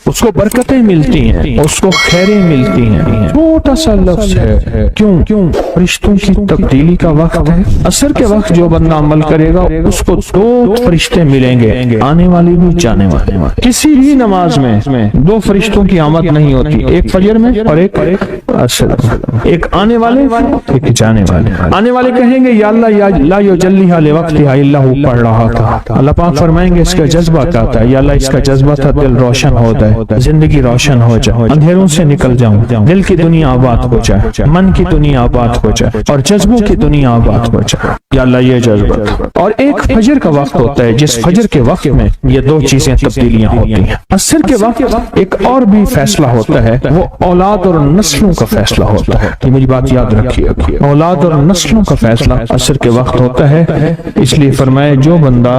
اس کو برکتیں ملتی ہیں، اس کو خیریں ملتی ہیں۔ چھوٹا سا لفظ ہے، کیوں فرشتوں کی تبدیلی کا وقت ہے۔ عصر کے وقت جو بندہ عمل کرے گا اس کو دو فرشتے ملیں گے، آنے والے بھی جانے والے۔ کسی بھی نماز میں دو فرشتوں کی آمد نہیں ہوتی، ایک فجر میں اور ایک عصر، ایک آنے والے ایک جانے والے۔ آنے والے کہیں گے یا اللہ یا لا یجلیھا لوقتھا الا ہو، پڑھ رہا تھا۔ اللہ پاک فرمائیں گے اس کا جذبہ کیا تھا؟ یا اللہ اس کا جذبہ تھا دل روشن ہو جائے، زندگی روشن ہو جائے، اندھیروں سے نکل جاؤں، دل کی دنیا آباد ہو جائے، من کی دنیا آباد ہو جائے اور جذبوں کی دنیا آباد ہو جائے۔ یا اللہ یہ جذبہ۔ اور ایک فجر کا وقت ہوتا ہے جس فجر کے وقت میں یہ دو چیزیں تبدیلیاں ہوتی ہیں۔ عصر کے وقت ایک اور بھی فیصلہ ہوتا ہے، وہ اولاد اور نسلوں کا فیصلہ ہوتا ہے۔ یہ میری بات یاد رکھیے، اولاد اور نسلوں کا فیصلہ عصر کے وقت ہوتا ہے۔ اس لیے فرمایا جو بندہ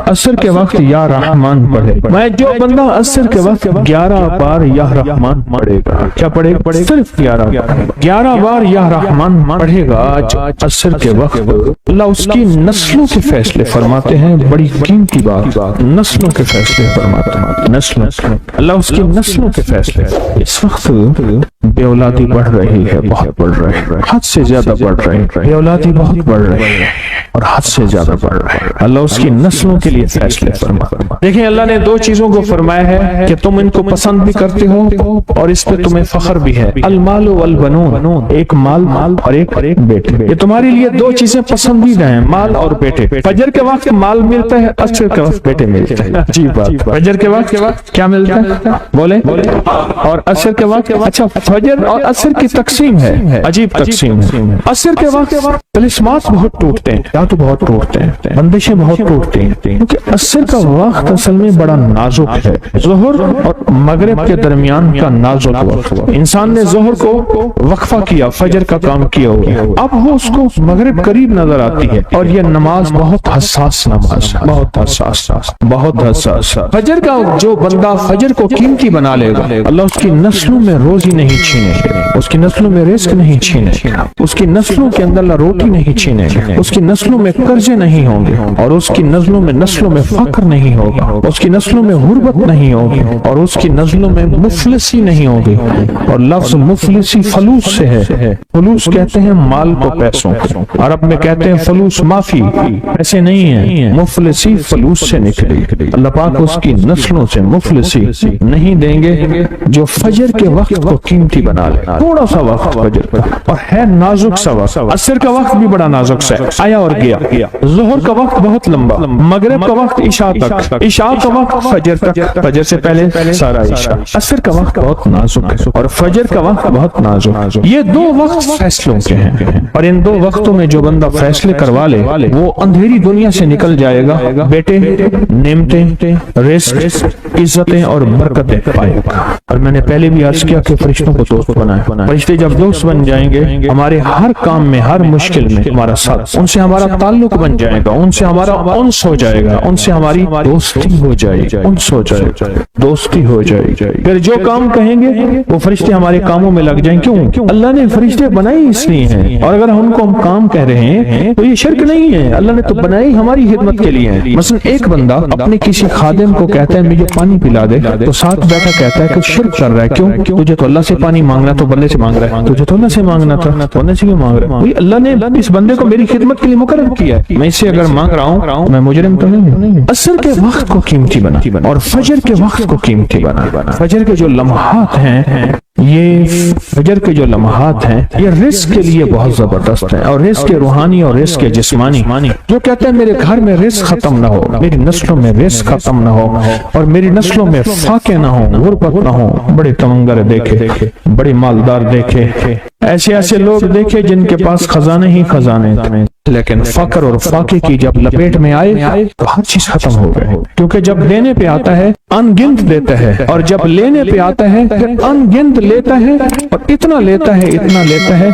عصر کے وقت یا رحمان پڑھے، جو بندہ عصر کے وقت 11 بار یا رحمان پڑھے گا، کیا پڑھے گا؟ صرف 11 بار یا رحمان پڑھے گا عصر کے وقت، اللہ اس کی نسلوں کے فیصلے فرماتے ہیں۔ بڑی قیمتی بات، نسلوں کے فیصلے فرماتے ہیں، نسل اللہ اس کی نسلوں کے فیصلے۔ اس وقت بے اولادی بڑھ رہی ہے، بہت بڑھ رہی ہے، حد سے زیادہ بڑھ رہی ہے، بے اولادی بہت بڑھ رہی ہے اور حد سے زیادہ بڑھ رہی ہے۔ اللہ اس کی نسلوں کے لیے فیصلے فرماتا ہے۔ دیکھیں اللہ نے دو چیزوں کو فرمایا ہے کہ تم ان کو پسند بھی کرتے ہو اور اس پہ تمہیں فخر بھی ہے، المال والبنون، ایک مال اور ایک بیٹے۔ یہ تمہارے لیے دو چیزیں پسندیدہ ہیں، مال اور بیٹے۔ فجر کے وقت مال ملتا ہے، عصر کے وقت بیٹے ملتے ہیں۔ جی بات، فجر کے وقت کیا ملتا ہے بولے، اور عصر کے وقت اچھا فجر اور عصر کی تقسیم ہے، عجیب تقسیم ہے۔ عصر کے وقت طلسمات بہت ٹوٹتے ہیں، یا تو بہت ٹوٹتے ہیں، بندشیں بہت ٹوٹتی ہیں، کیونکہ عصر کا وقت اصل میں بڑا نازک ہے۔ ظہر اور مغرب کے درمیان کا نازک وقت، انسان نے ظہر کو وقفہ کیا، فجر کا کام کیا ہوا، اب وہ اس کو مغرب قریب نظر آتی ہے، اور یہ نماز بہت حساس نماز ہے، بہت حساس۔ فجر کا جو بندہ فجر کو قیمتی بنا لے گا، اللہ اس کی نسلوں میں روزی نہیں چھینے گا، اس کی نسلوں میں رزق نہیں چھینے گا، اس کی نسلوں کے اندر اللہ روٹی نہیں چھینے گا، اس کی نسلوں میں قرضے نہیں ہوں گے، اور اس کی نسلوں میں فقر نہیں ہوگا، اس کی نسلوں میں غربت نہیں ہوگی، اور اس کی نسلوں میں مفلسی نہیں ہوگی۔ اور لفظ مفلسی فلوس سے ہے، فلوس کہتے ہیں مال کو، پیسوں کو، عرب میں کہتے ہیں فلوس معافی، ایسے نہیں ہے، مفلسی فلوس سے نکلی۔ اللہ پاک اس کی نسلوں سے مفلسی نہیں دیں گے جو فجر کے وقت کو قیمتی بنا لے۔ تھوڑا سا وقت فجر کا، اور ہے نازک سا وقت، عصر کا وقت بھی بڑا نازک سا ہے، آیا اور گیا۔ ظہر کا وقت بہت لمبا، مغرب کا وقت عشاء تک، عشاء کا وقت فجر تک، فجر سے پہلے سارا عشاء۔ عصر کا وقت بہت نازک ہے اور فجر کا وقت بہت نازک۔ یہ دو وقت فیصلوں کے ہیں، اور ان دو وقتوں میں جو بندہ فیصلے کروا لے وہ اندھیری دنیا سے نکل جائے گا، بیٹے، نعمتیں، رزق، عزتیں اور برکتیں پائے گا۔ اور میں نے پہلے بھی عرض کیا کہ فرشتوں کو دوست بنائے، فرشتے جب دوست بن جائیں گے ہمارے ہر کام میں، ہر مشکل میں ہمارا ساتھ، ان سے ہمارا تعلق بن جائے گا، ان سے ہمارا انس ہو جائے گا، ان سے ہماری دوستی ہو جائے گی، انس ہو جائے گا، دوستی ہو جائے گی۔ پھر جو کام کہیں گے وہ فرشتے ہمارے کاموں میں لگ جائیں۔ کیوں؟ اللہ نے فرشتے بنائی اس لیے ہیں، اور اگر ان کو ہم کام کہہ رہے ہیں تو یہ شرک نہیں ہے، اللہ نے تو بنائی ہماری خدمت کے لیے ہے۔ مثلا ایک بندہ اپنے کسی خادم کو کہتا ہے مجھے پانی پلا دے، تو ساتھ بیٹھا کہتا ہے کہ شرک کر رہا ہے۔ کیوں؟ تجھے تو اللہ سے پانی مانگنا تو بندے سے مانگ رہا ہے، تجھے تو اللہ سے مانگنا تھا، بندے سے کیوں مانگ رہا ہے؟ اللہ نے اس بندے کو میری خدمت کے لیے مقرر کیا ہے، میں اس سے اگر مانگ رہا ہوں میں مجرم تو نہیں ہوں۔ عصر کے وقت کو قیمتی بنا اور فجر کے وقت کو قیمتی بنا۔ فجر کے جو لمحات ہیں، یہ رزق کے لیے بہت زبردست ہے، اور رزق کے روحانی اور رزق کے جسمانی۔ جو کہتے ہیں میرے گھر میں رزق ختم نہ ہو، میری نسلوں میں رزق ختم نہ ہو، اور میری نسلوں میں فاقے نہ ہو، غربت نہ ہو، بڑے تمنگر دیکھے، بڑے مالدار دیکھے، ایسے لوگ دیکھے جن کے پاس خزانے ہی خزانے تھے، لیکن فقر اور فاقے کی جب لپیٹ میں آئے تو ہر چیز ختم ہو گئے۔ کیونکہ جب دینے پہ آتا ہے ان گنت دیتا ہے، اور جب لینے پہ آتا ہے پھر ان گنت لیتا ہے اور اتنا لیتا ہے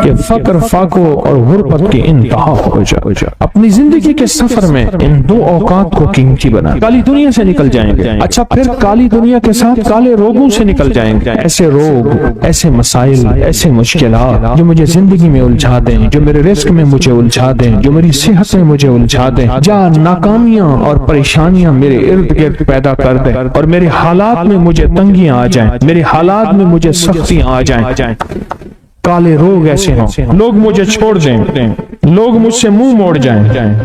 کہ فقر فاقو اور غربت کی انتہا ہو جائے. اپنی زندگی کے سفر میں ان دو اوقات کو قیمتی بنا. کالی دنیا سے نکل جائیں گے, اچھا پھر کالی دنیا کے ساتھ کالے روگوں سے نکل جائیں گے. ایسے روگ, ایسے مسائل, ایسے مشکلات جو مجھے زندگی میں الجھا دیں, جو میرے رزق میں مجھے الجھا دیں, جو میری صحت میں مجھے الجھا دیں, جہاں ناکامیاں اور پریشانیاں میرے ارد گرد پیدا کر دیں اور میرے حالات میں مجھے تنگیاں آ جائیں, میرے حالات میں مجھے سختیاں آ جائیں, کالے روگ ایسے ہوں, لوگ مجھے چھوڑ دیں, لوگ مجھ سے منہ موڑ جائیں,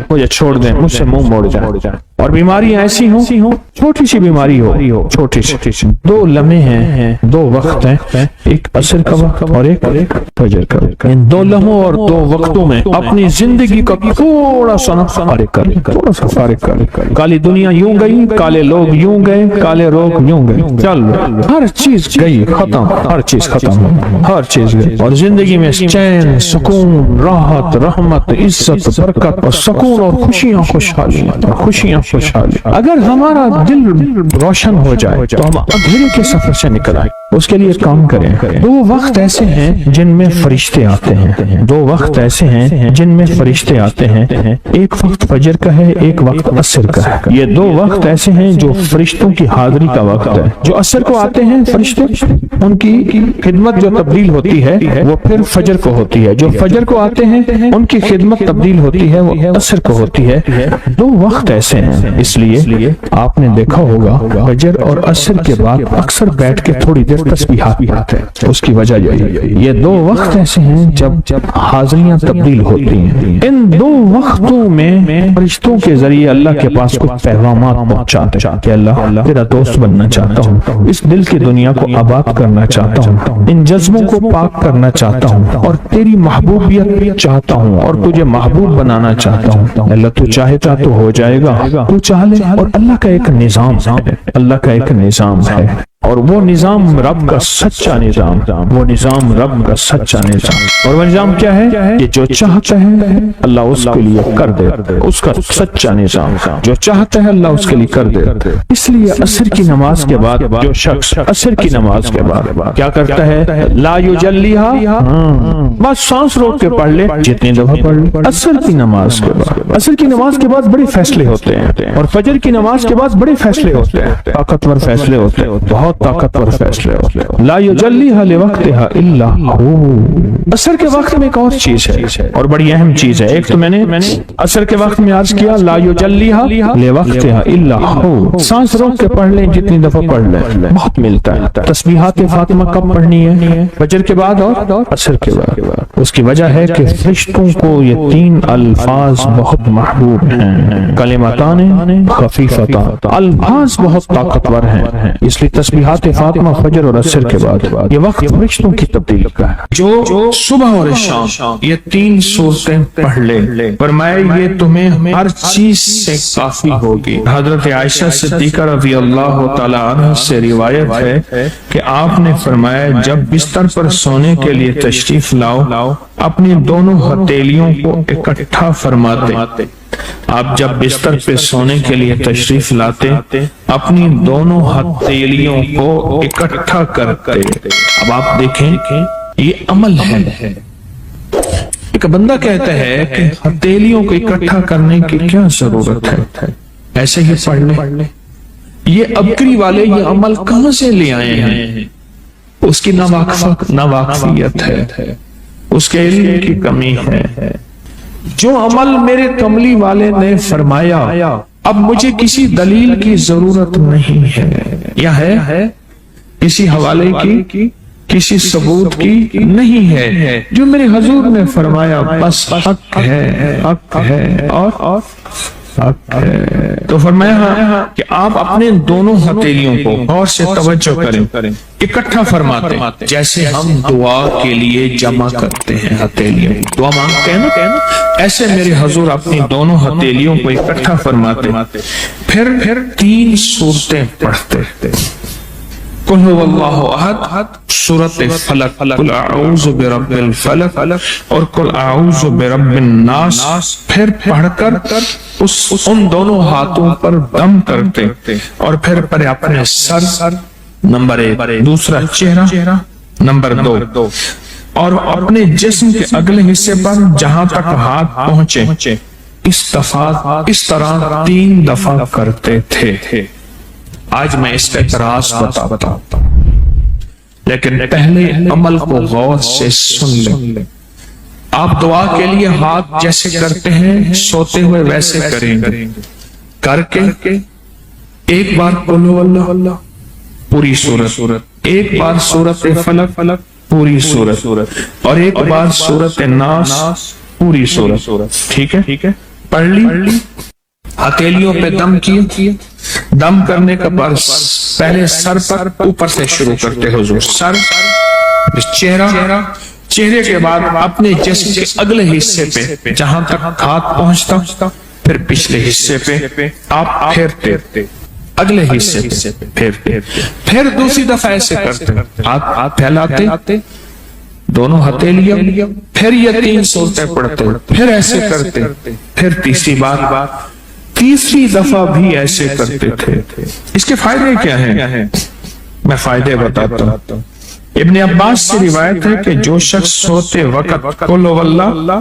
مجھے چھوڑ دیں, مجھ سے منہ موڑ جائیں, اور بیماریاں ایسی ہوں, چھوٹی سی بیماری ہو, چھوٹی سی. دو لمحے ہیں, دو وقت ہیں, ایک عصر کا وقت اور ایک فجر کا وقت. ان دو لمحوں اور دو وقتوں میں اپنی زندگی کا تھوڑا سا فارغ کر. کالی دنیا یوں گئی, کالے لوگ یوں گئے, کالے روگ یوں گئے, چل ہر چیز گئی, ختم, ہر چیز ختم, ہر چیز گئی, اور زندگی میں چین, سکون, راحت, رحمت, عزت, برکت اور سکون اور خوشیاں خوشحالی. اگر ہمارا دل روشن ہو جائے تو ہم اندھیرے کے سفر سے نکل آئیں. اس کے لیے کام کریں. دو وقت ایسے ہیں جن میں فرشتے آتے ہیں, دو وقت ایسے ہیں جن میں فرشتے آتے ہیں. ایک وقت فجر کا ہے, ایک وقت عصر کا ہے. یہ دو وقت ایسے ہیں جو فرشتوں کی حاضری کا وقت ہے. جو عصر کو آتے ہیں فرشتے, ان کی خدمت جو تبدیل ہوتی ہے وہ پھر فجر کو ہوتی ہے. جو فجر کو آتے ہیں ان کی خدمت تبدیل ہوتی ہے, وہ عصر کو ہوتی ہے. دو وقت ایسے ہیں, اس لیے آپ نے دیکھا ہوگا فجر اور عصر کے بعد اکثر بیٹھ کے تھوڑی دیر تسبیحات پڑھتے ہیں. اس کی وجہ یہ دو وقت ایسے ہیں جب حاضریاں تبدیل ہوتی ہیں. ان دو وقتوں میں فرشتوں کے ذریعے اللہ کے پاس کچھ پیغامات پہنچاتے ہیں کہ اللہ تیرا دوست بننا چاہتا ہوں, اس دل کی دنیا کو آباد کرنا چاہتا ہوں, ان جذبوں کو پاک کرنا چاہتا ہوں, اور تیری محبوبیت چاہتا ہوں, اور تجھے محبوب بنانا چاہتا ہوں. اللہ تو چاہتا تو ہو جائے گا, تو چاہ لے. اور اللہ کا ایک نظام ہے, اللہ کا ایک نظام ہے, اور وہ نظام رب کا سچا نظام, وہ نظام رب کا سچا نظام. اور وہ نظام کیا ہے کہ جو چاہتا ہے اللہ اس کے لیے کر دے, اس کا سچا نظام. جو چاہتا ہے اللہ اس کے لیے کر دے. اس لیے عصر کی نماز کے بعد جو شخص عصر کی نماز کے بعد کیا کرتا ہے, لا یجلیھا, بس سانس روک کے پڑھ لے, جتنی دفعہ پڑھ لے. عصر کی نماز کے بعد, عصر کی نماز کے بعد بڑے فیصلے ہوتے ہیں, اور فجر کی نماز کے بعد بڑے فیصلے ہوتے ہیں, طاقتور فیصلے ہوتے ہیں, بہت طاقتور فیصلے ہوتے ہیں. لا یجلیھا لوقتھا الا ہو. عصر کے وقت میں ایک اور چیز ہے, اور بڑی اہم چیز ہے. ایک تو میں نے عصر کے وقت میں عرض کیا, لا یجلیھا لوقتھا الا ہو, سانس روک کے پڑھ لیں, جتنی دفعہ پڑھ لیں, بہت ملتا ہے. تسبیحات فاطمہ کب پڑھنی ہے, فجر کے بعد اور عصر کے بعد. اس کی وجہ ہے کہ فرشتوں کو یہ تین الفاظ بہت محبوب ہیں, کلمتان خفیفتان, الفاظ بہت طاقتور ہیں. اس لیے تسبیحات فاطمہ فجر اور عصر کے بعد یہ وقت فرشتوں کی تبدیل کا ہے. جو صبح اور شام یہ تین صورتیں پڑھ لے, فرمایا یہ تمہیں ہر چیز سے کافی ہوگی. حضرت عائشہ صدیقہ رضی اللہ تعالی عنہ سے روایت ہے کہ آپ نے فرمایا, جب بستر پر سونے کے لیے تشریف لاؤ اپنی دونوں ہتھیلیوں کو اکٹھا فرماتے. آپ جب بستر پہ سونے کے لیے تشریف لاتے اپنی دونوں ہتھیلیوں کو اکٹھا کرتے. اب آپ دیکھیں یہ عمل ہے. ایک بندہ کہتا ہے کہ ہتھیلیوں کو اکٹھا کرنے کی کیا ضرورت ہے, ایسے ہی پڑھ لیں. یہ ابکری والے یہ عمل کہاں سے لے آئے ہیں؟ اس کی ناواقفیت ہے, اس کے علم کی کمی ہے. جو عمل میرے کملی والے نے فرمایا اب مجھے کسی دلیل کی ضرورت نہیں ہے, یا ہے کسی حوالے کی, کسی ثبوت کی نہیں ہے. جو میرے حضور نے فرمایا بس حق ہے, حق ہے اور حق ہے. تو فرمایا کہ آپ اپنے دونوں ہتھیلیوں کو غور سے توجہ کریں, اکٹھا فرماتے جیسے ہم دعا کے لیے جمع کرتے ہیں ہتھیلیوں, دعا مانگتے ہیں نا, ایسے میرے حضور اپنی دونوں ہتھیلیوں کو اکٹھا فرماتے, پھر تین صورتیں پڑھتے. قل هو اللہ احد, سورۃ فلق, قل اعوذ برب الفلق اور قل اعوذ برب الناس. پھر پڑھ کر ان دونوں ہاتھوں پر دم کرتے, اور پھر اپنے سر, نمبر 1, دوسرا چہرہ, نمبر 2، اور اپنے جسم کے اگلے حصے پر جہاں تک ہاتھ پہنچے اس طرح 3 دفعہ کرتے تھے۔ آج میں اس کا اعتراض بتاتا ہوں، لیکن پہلے عمل کو غور سے سن لیں۔ آپ دعا کے لیے ہاتھ جیسے کرتے ہیں سوتے ہوئے ویسے کریں گے، کر کے ایک بار قل ہو اللہ پوری سورت، ایک بار سورت فلق پوری سورت، اور ایک بار سورت ناس پوری سورت۔ ٹھیک ہے، پڑھ لی، ہتھیلیوں پہ دم کیے، دم کرنے کا پہلے سر پر اوپر سے شروع کرتے حضور، سر، چہرے کے بعد اپنے جسم کے اگلے حصے پہ جہاں تک ہاتھ پہنچتا، پھر پچھلے حصے پہ آپ پھیرتے، اگلے حصے پہ پھیرتے، پھر دوسری دفعہ ایسے کرتے، ہاتھ پھیلاتے، دونوں ہتھیلیاں، پھر یہ 3 سورتیں پڑھتے، پھر ایسے کرتے، پھر تیسری دفعہ بھی ایسے کرتے تھے۔ اس کے فائدے کیا ہیں؟ میں فائدے بتاتا ہوں۔ ابن عباس سے روایت ہے کہ جو شخص سوتے وقت قل ہو اللہ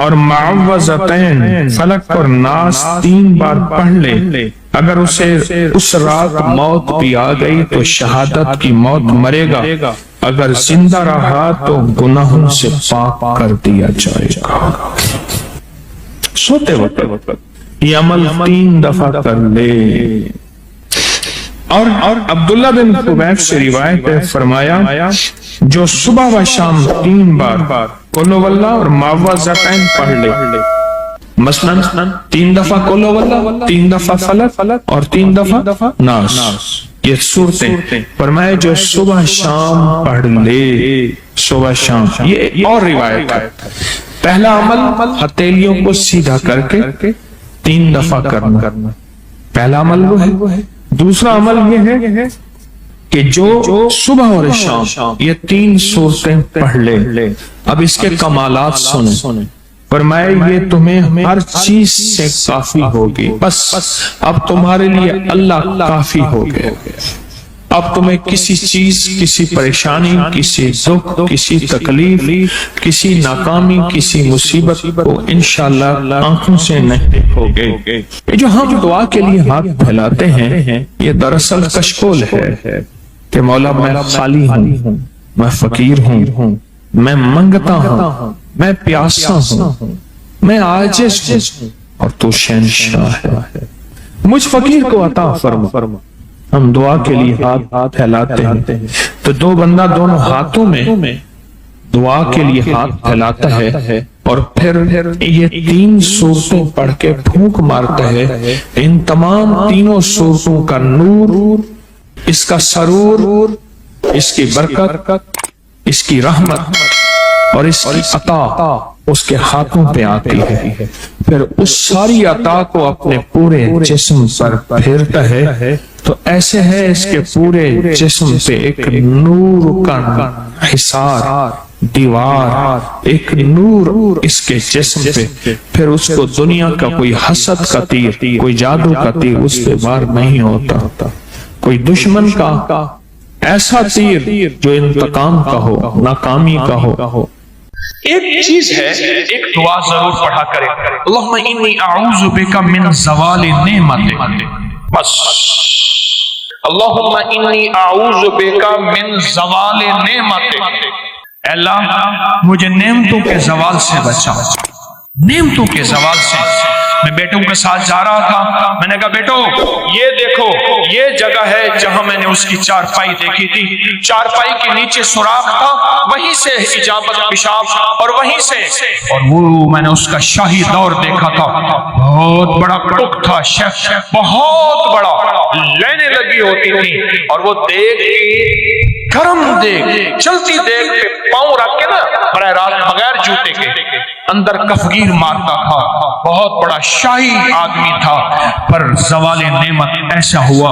اور معوذتین فلق اور ناس 3 بار پڑھ لے، اگر اسے اس رات موت بھی آ گئی تو شہادت کی موت مرے گا، اگر زندہ رہا تو گناہوں سے پاک کر دیا جائے گا۔ سوتے وقت یہ عمل 3 دفعہ کر لے۔ اور عبداللہ بن خبیب سے روایت ہے، فرمایا جو صبح و شام 3 بار قل ہو اللہ اور معوذتین پڑھ لے، مثلاً 3 دفعہ قل ہو اللہ، 3 دفعہ فلق اور 3 دفعہ ناس، یہ صورتیں، فرمایا جو صبح شام پڑھ لے، صبح شام۔ یہ اور روایت ہے، پہلا عمل ہتھیلیوں کو سیدھا کر کے 3 دفعہ کرنا، پہلا عمل وہ ہے۔ دوسرا عمل یہ ہے کہ جو صبح اور شام یہ 3 صورتیں پڑھ لے۔ اب اس کے کمالات سنیں، فرمائے یہ تمہیں ہر چیز سے کافی ہوگی، بس اب تمہارے لیے اللہ کافی ہو گئے، اب تمہیں کسی چیز، کسی پریشانی، کسی دکھ، کسی تکلیف، کسی ناکامی، کسی مصیبت کو انشاءاللہ آنکھوں سے نہیں دیکھو گے۔ جو ہم دعا کے لیے ہاتھ پھیلاتے ہیں یہ دراصل کشکول ہے کہ مولا میں خالی ہوں، میں فقیر ہوں، میں منگتا ہوں، میں پیاسا ہوں، میں عاجز ہوں، اور تو شہنشاہ ہے، مجھ فقیر کو عطا فرما۔ ہم دعا کے لیے ہاتھ پھیلاتے ہیں تو 2 بندہ دونوں ہاتھوں میں دعا کے لیے ہاتھ پھیلاتا ہے، اور پھر یہ 3 صورتیں پڑھ کے پھونک مارتا ہے۔ ان تمام 3 صورتوں کا نور، اس کا سرور، اس کی برکت، اس کی رحمت اور اس کی عطا اس کے ہاتھوں پہ آتی ہے، پھر اس ساری عطا کو اپنے پورے جسم پر پھیرتا ہے، تو ایسے ہے اس کے پورے جسم پہ ایک نور کا حصار، دیوار، ایک نور اس کے جسم پہ، پھر اس کو دنیا کا کوئی حسد کا تیر، کوئی جادو کا تیر اس پہ وار نہیں ہوتا، کوئی دشمن کا ایسا تیر جو انتقام کا ہو، ناکامی کا ہو۔ ایک چیز ہے، ایک دعا ضرور پڑھا کرے، اللہم انی اعوذ بک من زوال نعمتک، بس اللہم انی اعوذ بک من زوال نعمتک، اے اللہ مجھے نعمتوں کے زوال سے بچا، نعمتوں کے زوال سے۔ میں بیٹوں کے ساتھ جا رہا تھا، میں نے کہا بیٹو یہ دیکھو یہ جگہ ہے جہاں میں نے اس کی چارپائی دیکھی تھی، چارپائی کے نیچے سوراخ تھا، وہیں سے اجابت پیشاب، اور وہیں سے، اور وہ میں نے اس کا شاہی دور دیکھا تھا، بہت بڑا ٹک تھا، شیف بہت بڑا، لینے لگی ہوتی تھی، اور وہ دیکھ گرم دیکھ، چلتی دیکھ پہ پاؤں رکھ کے نا براہ راست بغیر جوتے کے اندر کفگیر مارتا تھا، بہت بڑا شاہی آدمی تھا، پر زوال نعمت ایسا ہوا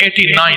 89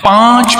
5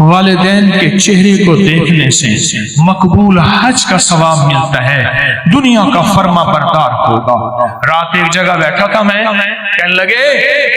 والدین کے چہرے کو دیکھنے سے مقبول حج کا ثواب ملتا ہے، دنیا کا فرما بردار ہوگا۔ رات ایک جگہ بیٹھا تھا میں، کہنے لگے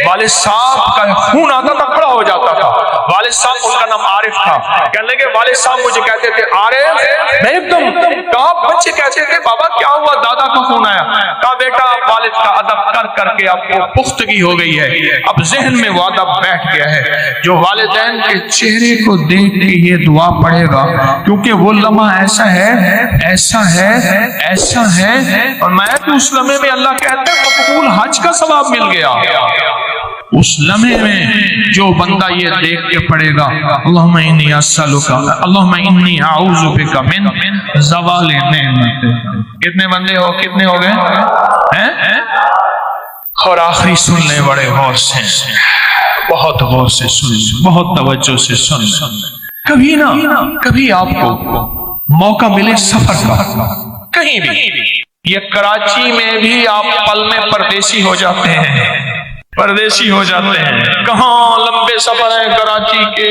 والد صاحب کا خون آتا تھا، کھڑا ہو جاتا تھا۔ والد صاحب، ان کا نام عارف تھا، کہنے لگے والد صاحب مجھے کہتے تھے عارف، میں ایک دم کہا بچے کہتے تھے بابا کیا ہوا، دادا کا خون آیا؟ کہا بیٹا والد کا ادب کر کر کے اب وہ پختگی ہو گئی ہے، اب ذہن میں وہ ادب بیٹھ گیا ہے۔ جو والدین کے چہرے کو دیکھ کے یہ دعا پڑھے گا، کیونکہ وہ لمحہ ایسا ہے ایسا ہے ایسا ہے، اور میں تو اس لمحے میں اللہ کہتا ہے مقبول حج کا ثواب مل گیا۔ اس لمحے میں جو بندہ یہ دیکھ کے پڑھے گا اللہم انی اسألک اللہم انی اعوذ بک من زوال نعمت۔ کتنے بندے ہو، کتنے ہو گئے ہیں؟ اور آخری سن لیں بڑے غور سے، بہت غور سے سن، بہت توجہ سے سن۔ کبھی نہ کبھی آپ کو موقع ملے سفر کا، کہیں بھی، یہ کراچی میں بھی آپ پل میں پردیسی ہو جاتے ہیں، پردیسی ہو جاتے ہیں۔ کہاں لمبے سفر ہیں کراچی کے،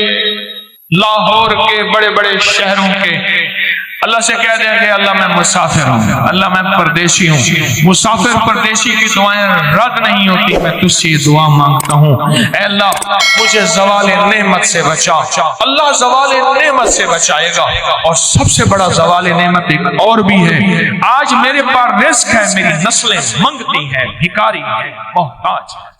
لاہور کے، بڑے بڑے شہروں کے۔ اللہ سے کہہ دیں کہ اللہ میں مسافر ہوں، اللہ میں پردیسی ہوں۔ مسافر پردیسی کی دعائیں رد نہیں ہوتی، میں تجھ سے یہ دعا مانگتا ہوں، اے اللہ مجھے زوال نعمت سے بچا۔ اللہ زوال نعمت سے بچائے گا، اور سب سے بڑا زوال نعمت ایک اور بھی ہے، آج میرے پاس رزق ہے، میری نسلیں منگتی ہیں، بھکاری ہیں، محتاج ہیں۔